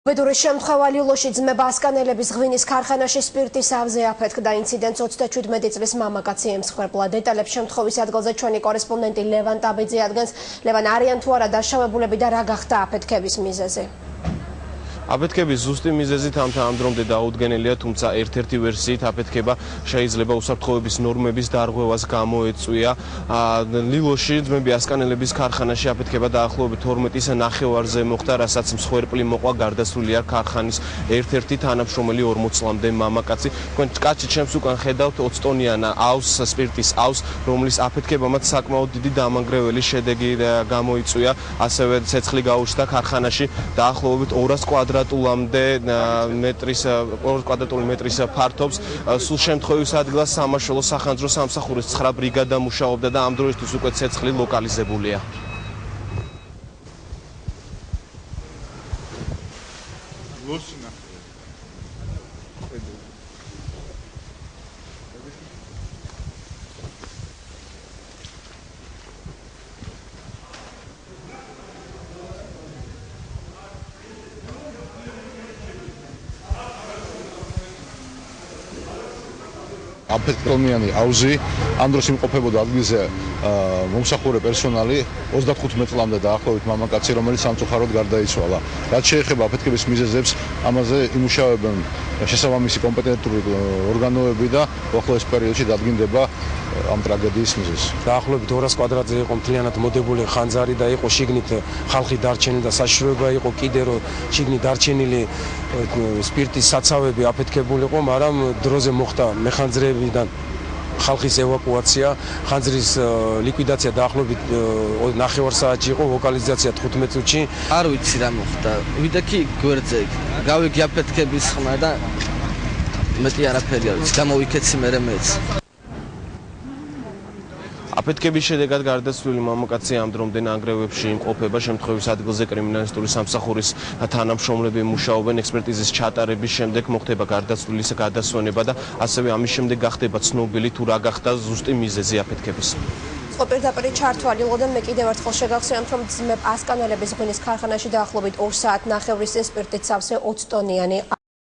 Ბედურის შემთხვევა ლილოში ძმება ასკანელების ღვინის ქარხანაში სპირტის ავზე აფეთქდა ინციდენტს 37 წლის მამაკაცი ემსხვერპლა. დეტალებს შემთხვევის ადგილზე ჩვენი კორესპონდენტი ლევან ტაბიძე ადგენს. ლევან, არიან თუ არა დაშავებულები და რა გახდა აფეთქების მიზეზი? აფეთქების ზუსტი მიზეზით ამ დრომდე დაუდგენელია, თუმცა ერთ-ერთი ვერსიით აფეთქება შეიძლება უსაფრთხოების ნორმების დარღვევას გამოეწვია. ლილოში ძმები ასკანელების ქარხანაში აფეთქება დაახლოებით 12-ის ნახევარზე მოხდა, რასაც მსხვერპლი მოყვა გარდაცვლილი არ ქარხანის ერთ-ერთი თანამშრომელი 40 წლამდე მამაკაცი. თქვენ კაცი ჩემს უკან ხედავთ 20 ტონიან ავს, სპირტის ავს, რომლის აფეთქებამაც საკმაოდ დიდი დამანგრეველი შედეგი გამოიწვია. ასევე ცეცხლი გაუჩნდა ქარხანაში დაახლოებით 200 კვადრატულამდე მეტრის ფართობს. სულ შემთხვევის ადგილას სამაშველო სახანძრო სამსახურის 9 ბრიგადა მუშაობდა და ამ დროისთვის უკვე ცეცხლი ლოკალიზებულია. აფეთქებიანი ავზი ამ დროს იმყოფებოდა ადგილზე მომსახურე პერსონალი 35 წლამდე დაახლოებით მამაკაცი, რომელიც სამწუხაროდ გარდაიცვალა. რაც შეეხება აფეთქების მიზეზებს, ამაზე იმუშავებენ შესაბამისი კომპეტენტური ორგანოები და უახლოეს პერიოდში დადგინდება ამ ტრაგედიის მიზეზი. დაახლოებით 200 კვადრატზე იყო მთლიანად მოდებული ხანძარი და იყო შიგნით ხალხი დარჩენილი და საშიშროება იყო კიდე რომ შიგნით დარჩენილი სპირტის საცავები აფეთქებული იყო, მაგრამ დროზე მოხდა მეხანძრეებიდან ხალხის ევაკუაცია, ხანძრის ლიკვიდაცია დაახლოებით 9 საათში იყო, ვოკალიზაცია 15 წუთში. არ ვიცი რა მოხდა. ვიდექი გვერდზე გავიგი აფეთქების ხმა და მეტი არაფერი არ ვიცი, გამოვიქეცი მეც. აფეთქების შედეგად გარდაცვლილი მამაკაცი ამ დრომდე ნანგრევებში იმყოფება. შემთხვევის ადგილზე კრიმინალისტური სამსახურის თანამშრომლები მუშაობენ. ექსპერტიზის ჩატარების შემდეგ მოხდება გარდაცვლილის გადასვენება და ასევე ამის შემდეგ გახდება ცნობილი თუ რა გახდა ზუსტი მიზეზი აფეთქების. პირდაპირ ჩართვა ლილოდან მე კიდევ ერთხელ შეგახსენებთ, რომ ძმებ ასკანელების ღვინის ქარხანაში დაახლოებით 2 საათნახევრის წინ სპირტის სავსე 20 ტონიანი